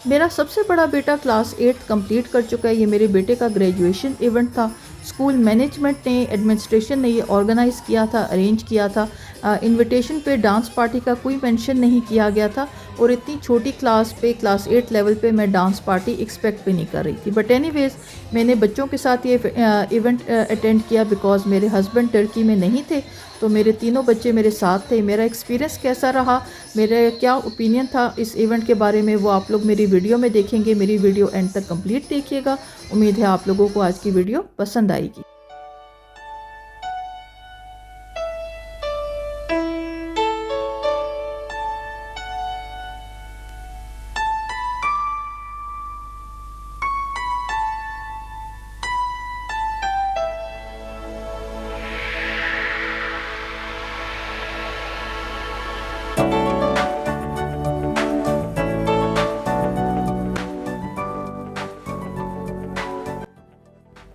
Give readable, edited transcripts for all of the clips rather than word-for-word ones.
मेरा सबसे बड़ा बेटा क्लास 8 कंप्लीट कर चुका है। ये मेरे बेटे का ग्रेजुएशन इवेंट था। स्कूल मैनेजमेंट ने, एडमिनिस्ट्रेशन ने ये ऑर्गेनाइज़ किया था, अरेंज किया था। इनविटेशन पे डांस पार्टी का कोई मेंशन नहीं किया गया था और इतनी छोटी क्लास पे, क्लास 8 लेवल पे मैं डांस पार्टी एक्सपेक्ट भी नहीं कर रही थी। बट एनीवेज़ मैंने बच्चों के साथ ये इवेंट अटेंड किया बिकॉज़ मेरे हस्बैंड टर्की में नहीं थे, तो मेरे तीनों बच्चे मेरे साथ थे। मेरा एक्सपीरियंस कैसा रहा, मेरा क्या ओपिनियन था इस इवेंट के बारे में, वो आप लोग मेरी वीडियो में देखेंगे। मेरी वीडियो एंड तक कंप्लीट देखिएगा। उम्मीद है आप लोगों को आज की वीडियो पसंद आएगी।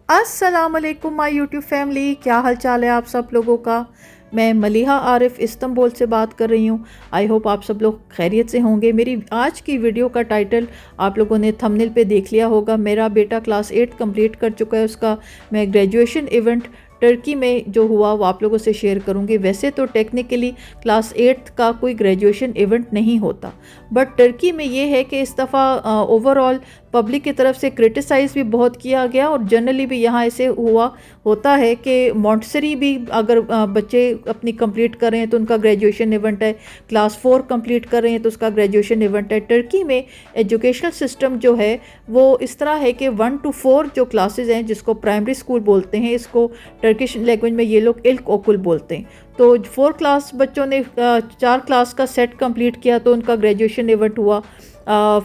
अस्सलामुअलैकुम माय यूट्यूब फैमिली, क्या हाल चाल है आप सब लोगों का। मैं मलिहा आरिफ इस्तांबुल से बात कर रही हूँ। आई होप आप सब लोग खैरियत से होंगे। मेरी आज की वीडियो का टाइटल आप लोगों ने थंबनेल पे देख लिया होगा। मेरा बेटा क्लास 8 कंप्लीट कर चुका है। उसका मैं ग्रेजुएशन इवेंट टर्की में जो हुआ वो आप लोगों से शेयर करूंगी। वैसे तो टेक्निकली क्लास 8 का कोई ग्रेजुएशन इवेंट नहीं होता, बट टर्की में ये है कि इस दफ़ा ओवरऑल पब्लिक की तरफ से क्रिटिसाइज़ भी बहुत किया गया और जनरली भी यहाँ ऐसे होता है कि मॉन्टेसरी भी अगर बच्चे अपनी कंप्लीट कर रहे हैं तो उनका ग्रेजुएशन इवेंट है, क्लास 4 कंप्लीट कर रहे हैं तो उसका ग्रेजुएशन इवेंट है। टर्की में एजुकेशनल सिस्टम जो है वो इस तरह है कि 1 to 4 जो क्लासेस हैं, जिसको प्राइमरी स्कूल बोलते हैं, इसको टर्किश लैंग्वेज में ये लोग इल्क ओकुल बोलते हैं। तो 4 क्लास बच्चों ने 4 क्लास का सेट कंप्लीट किया तो उनका ग्रेजुएशन इवेंट हुआ।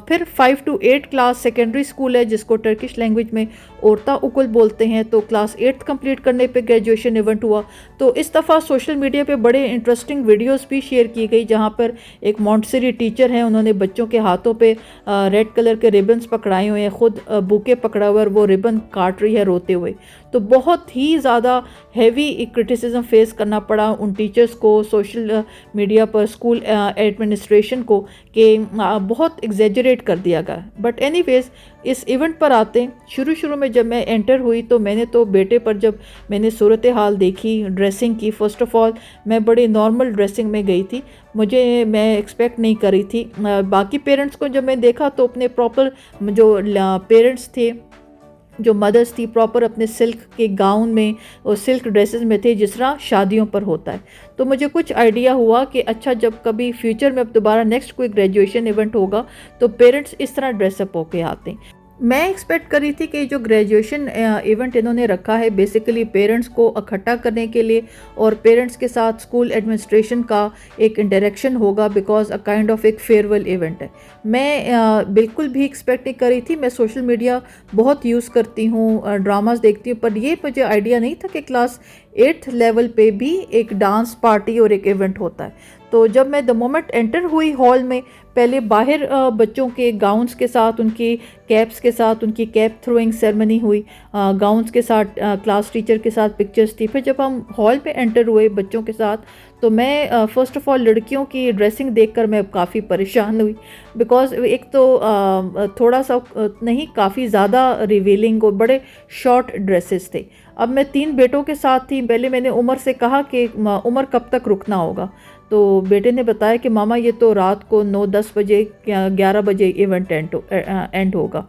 फिर 5 to 8 क्लास सेकेंडरी स्कूल है, जिसको टर्किश लैंग्वेज में औरता उकुल बोलते हैं, तो क्लास 8 कंप्लीट करने पे ग्रेजुएशन इवेंट हुआ। तो इस दफ़ा सोशल मीडिया पे बड़े इंटरेस्टिंग वीडियोस भी शेयर की गई, जहाँ पर एक मॉन्टेसरी टीचर हैं, उन्होंने बच्चों के हाथों पे रेड कलर के रिबन्स पकड़ाए हुए हैं, ख़ुद बुके पकड़ा हुआ है और वो रिबन काट रही है रोते हुए। तो बहुत ही ज़्यादा हैवी क्रिटिसिज्म फेस करना पड़ा उन टीचर्स को, सोशल मीडिया पर, स्कूल एडमिनिस्ट्रेशन को, कि बहुत एग्जेजरेट कर दिया गया। बट एनीवेज़ इस इवेंट पर आते हैं। शुरू में जब मैं एंटर हुई तो मैंने तो बेटे पर जब मैंने सूरत हाल देखी, ड्रेसिंग की, फ़र्स्ट ऑफ़ ऑल मैं बड़ी नॉर्मल ड्रेसिंग में गई थी। मैं एक्सपेक्ट नहीं करी थी। बाकी पेरेंट्स को जब मैं देखा तो अपने प्रॉपर जो पेरेंट्स थे, जो मदर्स थी, प्रॉपर अपने सिल्क के गाउन में और सिल्क ड्रेसेस में थे, जिस तरह शादियों पर होता है। तो मुझे कुछ आइडिया हुआ कि अच्छा, जब कभी फ्यूचर में अब दोबारा नेक्स्ट कोई ग्रेजुएशन इवेंट होगा तो पेरेंट्स इस तरह ड्रेसअप होके आते हैं। मैं एक्सपेक्ट करी थी कि जो ग्रेजुएशन इवेंट इन्होंने रखा है बेसिकली पेरेंट्स को इकट्ठा करने के लिए और पेरेंट्स के साथ स्कूल एडमिनिस्ट्रेशन का एक इंटरेक्शन होगा, बिकॉज अ काइंड ऑफ एक फेयरवेल इवेंट है। मैं बिल्कुल भी एक्सपेक्ट नहीं करी थी। मैं सोशल मीडिया बहुत यूज़ करती हूँ, ड्रामास देखती हूँ, पर ये मुझे आइडिया नहीं था कि क्लास 8th लेवल पे भी एक डांस पार्टी और एक इवेंट होता है। तो जब मैं द मोमेंट एंटर हुई हॉल में, पहले बाहर बच्चों के गाउन्स के साथ, उनकी कैप्स के साथ उनकी कैप थ्रोइंग सेरेमनी हुई, गाउन्स के साथ क्लास टीचर के साथ पिक्चर्स थी। फिर जब हम हॉल में एंटर हुए बच्चों के साथ तो मैं फ़र्स्ट ऑफ़ ऑल लड़कियों की ड्रेसिंग देखकर मैं काफ़ी परेशान हुई, बिकॉज़ एक तो थोड़ा सा नहीं, काफ़ी ज़्यादा रिवीलिंग और बड़े शॉर्ट ड्रेसेस थे। अब मैं 3 बेटों के साथ थी। पहले मैंने उमर से कहा कि उमर कब तक रुकना होगा, तो बेटे ने बताया कि मामा ये तो रात को 9-10 बजे 11 बजे इवेंट एंड होगा।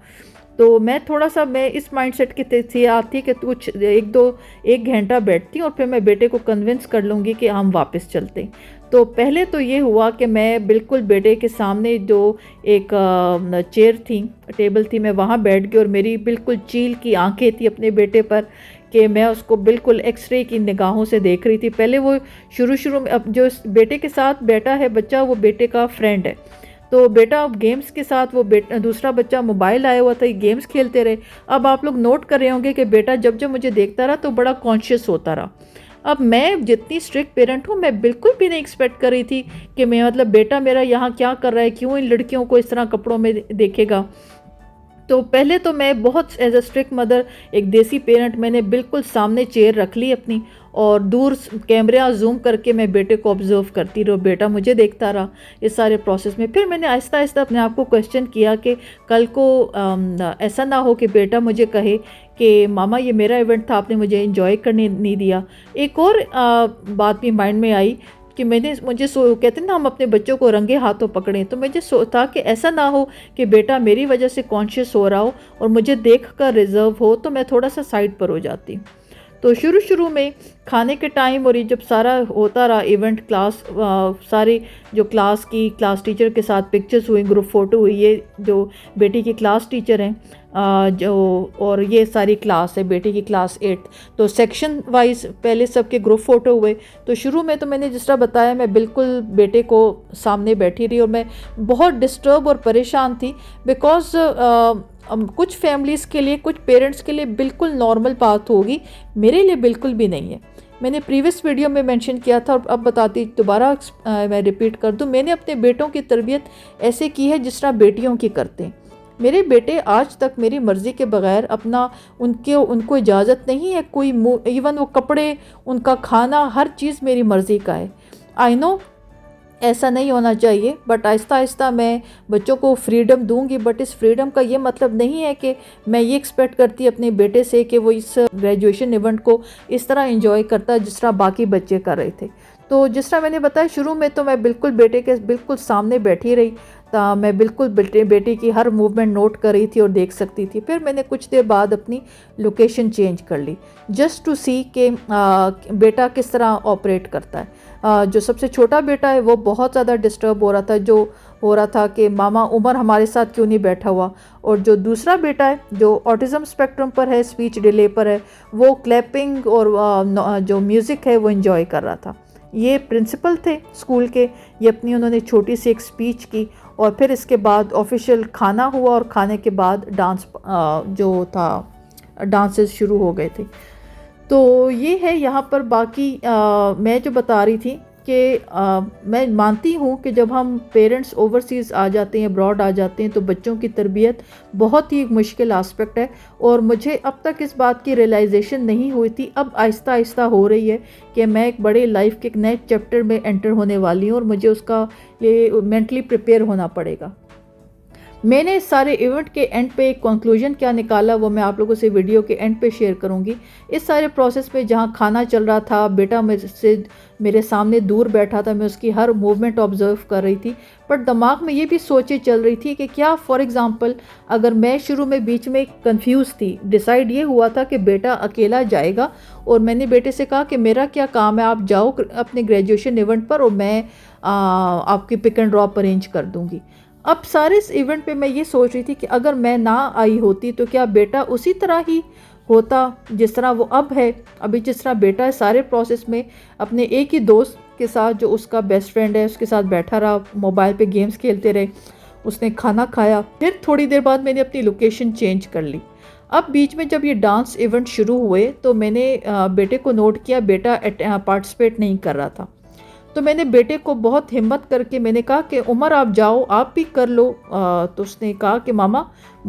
तो मैं थोड़ा सा, मैं इस माइंडसेट की थी आती कि कुछ 1 घंटा बैठती और फिर मैं बेटे को कन्विंस कर लूँगी कि हम वापस चलते। तो पहले तो ये हुआ कि मैं बिल्कुल बेटे के सामने जो एक चेयर थी, टेबल थी, मैं वहाँ बैठ गई और मेरी बिल्कुल चील की आंखें थी अपने बेटे पर कि मैं उसको बिल्कुल एक्सरे की निगाहों से देख रही थी। पहले वो शुरू में, अब जो बेटे के साथ बैठा है बच्चा, वो बेटे का फ्रेंड है, तो बेटा अब गेम्स के साथ, वो दूसरा बच्चा मोबाइल आया हुआ था, ये गेम्स खेलते रहे। अब आप लोग नोट कर रहे होंगे कि बेटा जब जब मुझे देखता रहा तो बड़ा कॉन्शियस होता रहा। अब मैं जितनी स्ट्रिक्ट पेरेंट हूँ, मैं बिल्कुल भी नहीं एक्सपेक्ट कर रही थी कि मैं, मतलब बेटा मेरा यहाँ क्या कर रहा है, क्यों इन लड़कियों को इस तरह कपड़ों में देखेगा। तो पहले तो मैं बहुत एज अ स्ट्रिक्ट मदर, एक देसी पेरेंट, मैंने बिल्कुल सामने चेयर रख ली अपनी और दूर कैमरा जूम करके मैं बेटे को ऑब्जर्व करती रही। बेटा मुझे देखता रहा इस सारे प्रोसेस में। फिर मैंने आहिस्ता आहिस्ता अपने आप को क्वेश्चन किया कि कल को ऐसा ना हो कि बेटा मुझे कहे कि मामा ये मेरा इवेंट था, आपने मुझे इंजॉय करने नहीं दिया। एक और बात भी माइंड में आई कि कहते हैं ना, हम अपने बच्चों को रंगे हाथों पकड़ें, तो मुझे था कि ऐसा ना हो कि बेटा मेरी वजह से कॉन्शियस हो रहा हो और मुझे देख कर रिजर्व हो, तो मैं थोड़ा सा साइड पर हो जाती। तो शुरू में खाने के टाइम और ये जब सारा होता रहा इवेंट, क्लास सारी जो क्लास टीचर के साथ पिक्चर्स हुई, ग्रुप फ़ोटो हुई, ये जो बेटी की क्लास टीचर हैं जो, और ये सारी क्लास है, बेटी की क्लास 8, तो सेक्शन वाइज पहले सबके ग्रुप फ़ोटो हुए। तो शुरू में तो मैंने जिस तरह बताया, मैं बिल्कुल बेटे को सामने बैठी रही और मैं बहुत डिस्टर्ब और परेशान थी, बिकॉज़ कुछ फैमिलीज़ के लिए, कुछ पेरेंट्स के लिए बिल्कुल नॉर्मल बात होगी, मेरे लिए बिल्कुल भी नहीं है। मैंने प्रीवियस वीडियो में मेंशन किया था और अब बताती, दोबारा मैं रिपीट कर दूं, मैंने अपने बेटों की तरबियत ऐसे की है जिस तरह बेटियों की करते हैं। मेरे बेटे आज तक मेरी मर्ज़ी के बगैर अपना, उनको इजाज़त नहीं है कोई, इवन वो कपड़े, उनका खाना, हर चीज़ मेरी मर्ज़ी का है। आई नो ऐसा नहीं होना चाहिए, बट आहिस्ता आहिस्ता मैं बच्चों को फ्रीडम दूंगी, बट इस फ्रीडम का ये मतलब नहीं है कि मैं ये एक्सपेक्ट करती अपने बेटे से कि वो इस ग्रेजुएशन इवेंट को इस तरह एंजॉय करता जिस तरह बाकी बच्चे कर रहे थे। तो जिस तरह मैंने बताया, शुरू में तो मैं बिल्कुल बेटे के बिल्कुल सामने बैठी रही, तो मैं बिल्कुल बेटे की हर मूवमेंट नोट कर रही थी और देख सकती थी। फिर मैंने कुछ देर बाद अपनी लोकेशन चेंज कर ली, जस्ट टू सी कि बेटा किस तरह ऑपरेट करता है। जो सबसे छोटा बेटा है वो बहुत ज़्यादा डिस्टर्ब हो रहा था, जो हो रहा था कि मामा उमर हमारे साथ क्यों नहीं बैठा हुआ। और जो दूसरा बेटा है जो ऑटिज़म स्पेक्ट्रम पर है, स्पीच डिले पर है, वो क्लैपिंग और जो म्यूज़िक है वो इन्जॉय कर रहा था। ये प्रिंसिपल थे स्कूल के, ये अपनी उन्होंने छोटी सी एक स्पीच की और फिर इसके बाद ऑफिशियल खाना हुआ और खाने के बाद डांस जो था, डांसेस शुरू हो गए थे। तो ये है यहाँ पर। बाकी मैं जो बता रही थी कि मैं मानती हूँ कि जब हम पेरेंट्स ओवरसीज़ आ जाते हैं, अब्रॉड आ जाते हैं, तो बच्चों की तरबियत बहुत ही मुश्किल आस्पेक्ट है और मुझे अब तक इस बात की रियलाइजेशन नहीं हुई थी। अब आहिस्ता आहिस्ता हो रही है कि मैं एक बड़े लाइफ के एक नए चैप्टर में एंटर होने वाली हूँ और मुझे उसका लिए मेंटली प्रिपेयर होना पड़ेगा। मैंने इस सारे इवेंट के एंड पे एक कंक्लूजन क्या निकाला, वो मैं आप लोगों से वीडियो के एंड पे शेयर करूंगी। इस सारे प्रोसेस में जहाँ खाना चल रहा था, बेटा मेरे सामने दूर बैठा था, मैं उसकी हर मूवमेंट ऑब्जर्व कर रही थी, बट दिमाग में ये भी सोचे चल रही थी कि क्या फॉर एग्ज़ाम्पल अगर मैं शुरू में बीच में कंफ्यूज थी, डिसाइड ये हुआ था कि बेटा अकेला जाएगा और मैंने बेटे से कहा कि मेरा क्या काम है, आप जाओ अपने ग्रेजुएशन इवेंट पर और मैं आपकी पिक एंड ड्रॉप अरेंज कर दूँगी। अब सारे इस इवेंट पे मैं ये सोच रही थी कि अगर मैं ना आई होती तो क्या बेटा उसी तरह ही होता जिस तरह वो अब है। अभी जिस तरह बेटा है सारे प्रोसेस में अपने एक ही दोस्त के साथ, जो उसका बेस्ट फ्रेंड है, उसके साथ बैठा रहा, मोबाइल पे गेम्स खेलते रहे, उसने खाना खाया। फिर थोड़ी देर बाद मैंने अपनी लोकेशन चेंज कर ली। अब बीच में जब ये डांस इवेंट शुरू हुए तो मैंने बेटे को नोट किया, बेटा पार्टिसिपेट नहीं कर रहा था। तो मैंने बेटे को बहुत हिम्मत करके मैंने कहा कि उमर आप जाओ, आप भी कर लो। तो उसने कहा कि मामा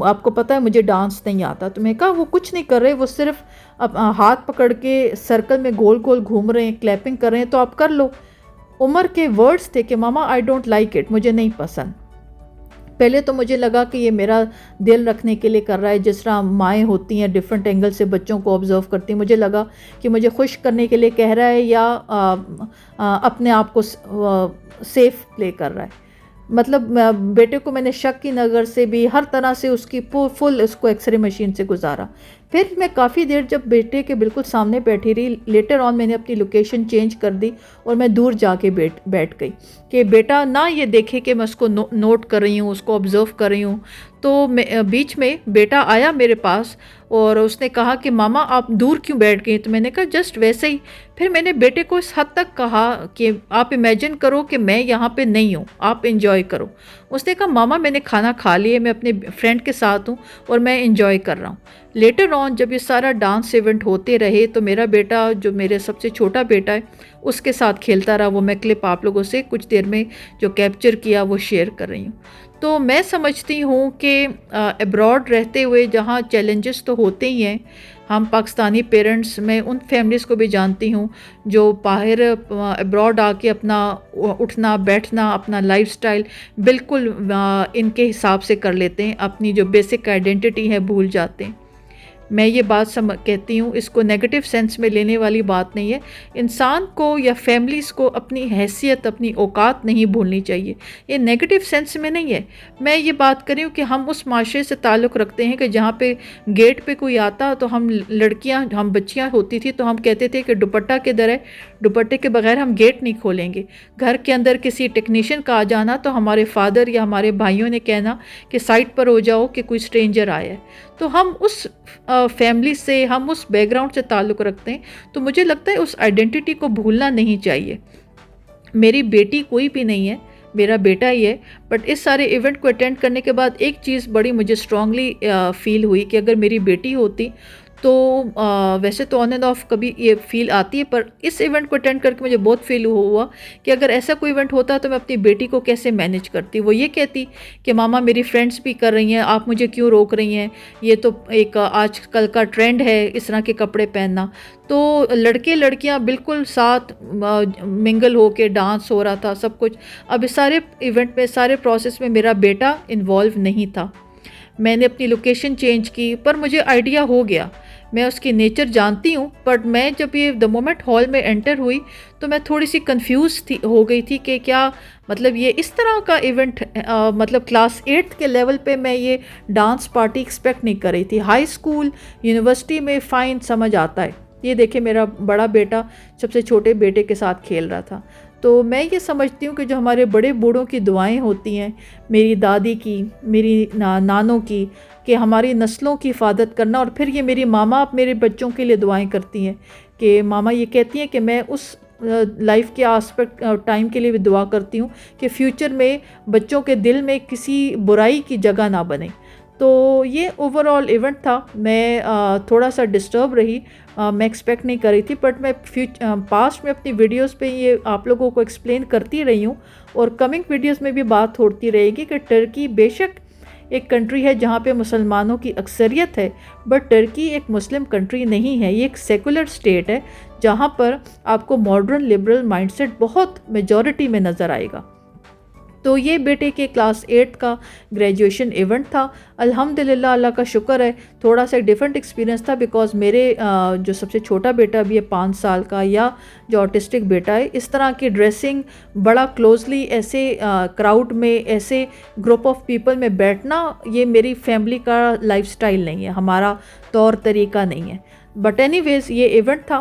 आपको पता है मुझे डांस नहीं आता। तो मैं कहा वो कुछ नहीं कर रहे, वो सिर्फ हाथ पकड़ के सर्कल में गोल गोल घूम रहे हैं, क्लैपिंग कर रहे हैं, तो आप कर लो। उमर के वर्ड्स थे कि मामा आई डोंट लाइक इट, मुझे नहीं पसंद। पहले तो मुझे लगा कि ये मेरा दिल रखने के लिए कर रहा है, जिस तरह माएँ होती हैं डिफरेंट एंगल से बच्चों को ऑब्जर्व करती हैं। मुझे लगा कि मुझे खुश करने के लिए कह रहा है या अपने आप को सेफ प्ले कर रहा है। मतलब बेटे को मैंने शक की नज़र से भी हर तरह से उसकी फुल उसको एक्सरे मशीन से गुजारा। फिर मैं काफ़ी देर जब बेटे के बिल्कुल सामने बैठी रही, लेटर ऑन मैंने अपनी लोकेशन चेंज कर दी और मैं दूर जाके बैठ गई कि बेटा ना ये देखे कि मैं उसको नोट कर रही हूँ, उसको ऑब्ज़र्व कर रही हूँ। तो बीच में बेटा आया मेरे पास और उसने कहा कि मामा आप दूर क्यों बैठ गई। तो मैंने कहा जस्ट वैसे ही। फिर मैंने बेटे को इस हद तक कहा कि आप इमेजिन करो कि मैं यहाँ पे नहीं हूँ, आप इंजॉय करो। उसने कहा मामा मैंने खाना खा लिया, मैं अपने फ्रेंड के साथ हूँ और मैं इंजॉय कर रहा हूँ। लेटर ऑन जब ये सारा डांस इवेंट होते रहे तो मेरा बेटा, जो मेरे सबसे छोटा बेटा है, उसके साथ खेलता रहा। वो मैं क्लिप आप लोगों से कुछ देर में जो कैप्चर किया वो शेयर कर रही हूँ। तो मैं समझती हूँ कि अब्रॉड रहते हुए जहाँ चैलेंजेस तो होते ही हैं, हम पाकिस्तानी पेरेंट्स, मैं उन फैमिलीज़ को भी जानती हूँ जो बाहर अब्रॉड आके अपना उठना बैठना अपना लाइफस्टाइल बिल्कुल इनके हिसाब से कर लेते हैं, अपनी जो बेसिक आइडेंटिटी है भूल जाते हैं। मैं ये बात कहती हूँ, इसको नेगेटिव सेंस में लेने वाली बात नहीं है। इंसान को या फैमिलीज़ को अपनी हैसियत अपनी औकात नहीं भूलनी चाहिए, ये नेगेटिव सेंस में नहीं है। मैं ये बात कर रही हूँ कि हम उस माशरे से ताल्लुक़ रखते हैं कि जहाँ पे गेट पे कोई आता तो हम लड़कियाँ हम बच्चियाँ होती थी तो हम कहते थे कि दुपट्टा किधर है, दुपट्टे के बगैर हम गेट नहीं खोलेंगे। घर के अंदर किसी टेक्नीशियन का आ जाना तो हमारे फादर या हमारे भाइयों ने कहना कि साइड पर हो जाओ कि कोई स्ट्रेंजर आया है। तो हम उस फैमिली से, हम उस बैकग्राउंड से ताल्लुक़ रखते हैं, तो मुझे लगता है उस आइडेंटिटी को भूलना नहीं चाहिए। मेरी बेटी कोई भी नहीं है, मेरा बेटा ही है, बट इस सारे इवेंट को अटेंड करने के बाद एक चीज़ बड़ी मुझे स्ट्रांगली फील हुई कि अगर मेरी बेटी होती तो वैसे तो ऑन एंड ऑफ कभी ये फील आती है, पर इस इवेंट को अटेंड करके मुझे बहुत फील हुआ कि अगर ऐसा कोई इवेंट होता तो मैं अपनी बेटी को कैसे मैनेज करती। वो ये कहती कि मामा मेरी फ्रेंड्स भी कर रही हैं, आप मुझे क्यों रोक रही हैं, ये तो एक आजकल का ट्रेंड है इस तरह के कपड़े पहनना। तो लड़के लड़कियां बिल्कुल साथ मिंगल होके डांस हो रहा था सब कुछ। अब इस सारे इवेंट में, सारे प्रोसेस में मेरा बेटा इन्वॉल्व नहीं था। मैंने अपनी लोकेशन चेंज की, पर मुझे आइडिया हो गया, मैं उसकी नेचर जानती हूँ। बट मैं जब ये द मोमेंट हॉल में एंटर हुई तो मैं थोड़ी सी कंफ्यूज हो गई थी कि क्या मतलब ये इस तरह का इवेंट, मतलब क्लास 8 के लेवल पे मैं ये डांस पार्टी एक्सपेक्ट नहीं कर रही थी। हाई स्कूल यूनिवर्सिटी में फ़ाइन समझ आता है। ये देखे मेरा बड़ा बेटा सबसे छोटे बेटे के साथ खेल रहा था। तो मैं ये समझती हूँ कि जो हमारे बड़े बूढ़ों की दुआएं होती हैं, मेरी दादी की, मेरी नानों की, कि हमारी नस्लों की हिफाजत करना, और फिर ये मेरी मामा अब मेरे बच्चों के लिए दुआएं करती हैं कि मामा ये कहती हैं कि मैं उस लाइफ के आस्पेक्ट टाइम के लिए भी दुआ करती हूँ कि फ्यूचर में बच्चों के दिल में किसी बुराई की जगह ना बने। तो ये ओवरऑल इवेंट था। मैं थोड़ा सा डिस्टर्ब रही, मैं एक्सपेक्ट नहीं कर रही थी, बट मैं पास्ट में अपनी वीडियोस पे ये आप लोगों को एक्सप्लेन करती रही हूँ और कमिंग वीडियोस में भी बात होती रहेगी कि टर्की बेशक एक कंट्री है जहाँ पे मुसलमानों की अक्सरियत है, बट टर्की एक मुस्लिम कंट्री नहीं है। ये एक सेकुलर स्टेट है जहाँ पर आपको मॉडर्न लिबरल माइंडसेट बहुत मेजॉरिटी में नज़र आएगा। तो ये बेटे के क्लास 8 का ग्रेजुएशन इवेंट था। अल्हम्दुलिल्लाह, अल्लाह का शुक्र है, थोड़ा सा डिफरेंट एक्सपीरियंस था बिकॉज़ मेरे जो सबसे छोटा बेटा भी है 5 साल का, या जो ऑटिस्टिक बेटा है, इस तरह की ड्रेसिंग बड़ा क्लोजली ऐसे क्राउड में, ऐसे ग्रुप ऑफ पीपल में बैठना, ये मेरी फैमिली का लाइफस्टाइल नहीं है, हमारा तौर तरीका नहीं है। बट एनीवेज ये इवेंट था,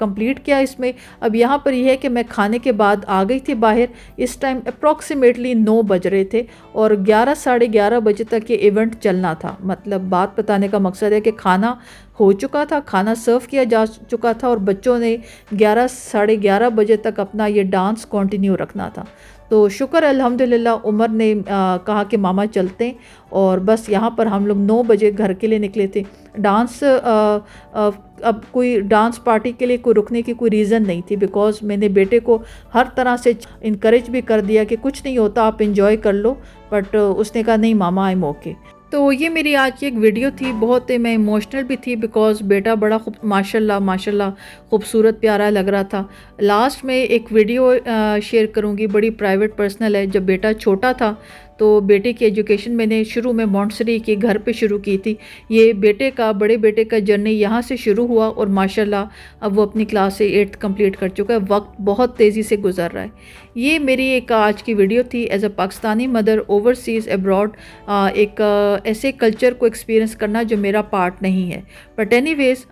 कंप्लीट किया इसमें। अब यहाँ पर यह है कि मैं खाने के बाद आ गई थी बाहर। इस टाइम अप्रॉक्सीमेटली 9 बज रहे थे और 11 साढ़े 11 बजे तक ये इवेंट चलना था। मतलब बात बताने का मकसद है कि खाना हो चुका था, खाना सर्व किया जा चुका था और बच्चों ने 11 साढ़े 11 बजे तक अपना ये डांस कंटिन्यू रखना था। तो शुक्र अल्हम्दुलिल्लाह, उमर ने कहा कि मामा चलते हैं, और बस यहाँ पर हम लोग 9 बजे घर के लिए निकले थे। डांस अब कोई डांस पार्टी के लिए कोई रुकने की कोई रीज़न नहीं थी, बिकॉज़ मैंने बेटे को हर तरह से इनकरेज भी कर दिया कि कुछ नहीं होता, आप इंजॉय कर लो, बट उसने कहा नहीं मामा, आई एम ओके। तो ये मेरी आज की एक वीडियो थी। बहुत मैं इमोशनल भी थी बिकॉज़ बेटा बड़ा माशाल्लाह माशाल्लाह खूबसूरत प्यारा लग रहा था। लास्ट में एक वीडियो शेयर करूँगी, बड़ी प्राइवेट पर्सनल है। जब बेटा छोटा था तो बेटे की एजुकेशन मैंने शुरू में मॉन्टेसरी के घर पे शुरू की थी। ये बेटे का, बड़े बेटे का जर्नी यहाँ से शुरू हुआ और माशाल्लाह अब वो अपनी क्लास से 8th कंप्लीट कर चुका है। वक्त बहुत तेज़ी से गुजर रहा है। ये मेरी एक आज की वीडियो थी as a Pakistani mother overseas abroad, एक ऐसे कल्चर को एक्सपीरियंस करना जो मेरा पार्ट नहीं है। बट एनीवेज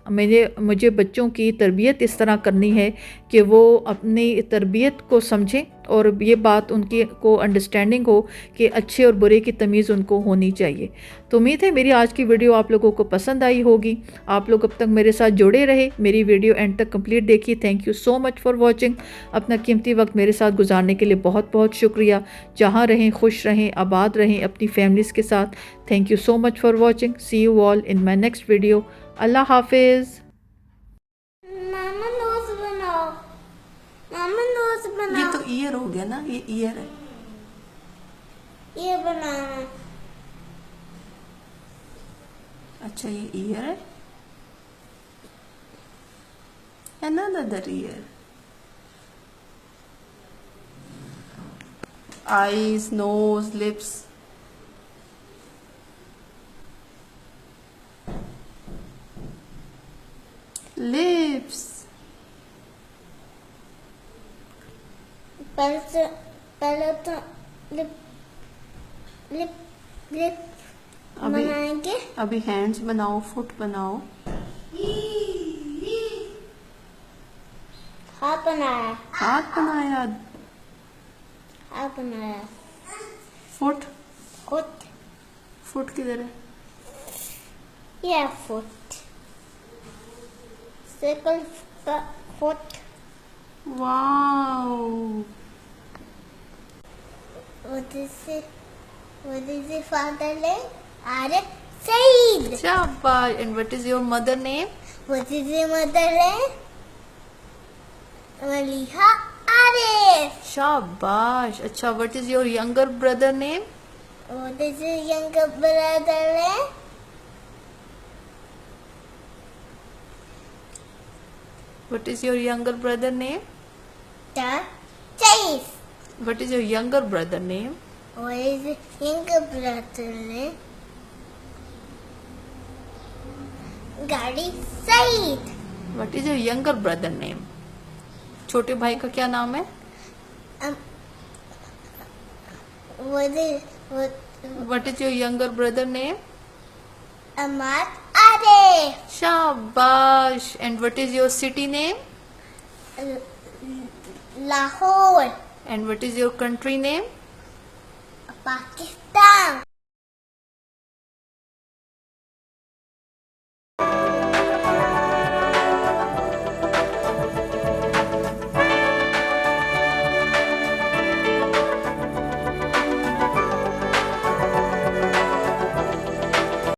मुझे बच्चों की तरबियत इस तरह करनी है कि वो अपनी तरबियत को समझें और ये बात उनकी को अंडरस्टैंडिंग हो कि अच्छे और बुरे की तमीज़ उनको होनी चाहिए। तो उम्मीद है मेरी आज की वीडियो आप लोगों को पसंद आई होगी। आप लोग अब तक मेरे साथ जुड़े रहे, मेरी वीडियो एंड तक कंप्लीट देखी। Thank you so much for watching. अपना कीमती वक्त मेरे साथ गुजारने के लिए बहुत बहुत शुक्रिया। जहाँ रहें खुश रहें, आबाद रहें अपनी फैमिलीज़ के साथ। Thank you so much for watching. See you all in my next video. अल्लाह हाफिज़। ये तो ईयर हो गया ना, ये ईयर है। ये बनाना। अच्छा ये ईयर है, another ear, eyes, nose, lips, lips, पहले तो लिप लिप लिप बनाएंगे। अभी हैंड्स बनाओ, फुट बनाओ, हाथ बनाया। हाथ बनाया, हाथ बनाया। Foot, foot. फुट किधर है? ये foot. Circle foot. Wow, What is the father name? Arif Saeed. शाबाश. And what is your mother name? What is the mother name? Maliha Arif. शाबाश. अच्छा, what is your younger brother name? What is the younger brother name? What is your younger brother name? Chase. What is your younger brother name? What is the younger brother name? Gadi Saeed. What is your younger brother name? छोटे भाई का क्या नाम है? What is your younger brother name? Ahmad Arif. शाबाश. And what is your city name? Lahore. And what is your country name? Pakistan.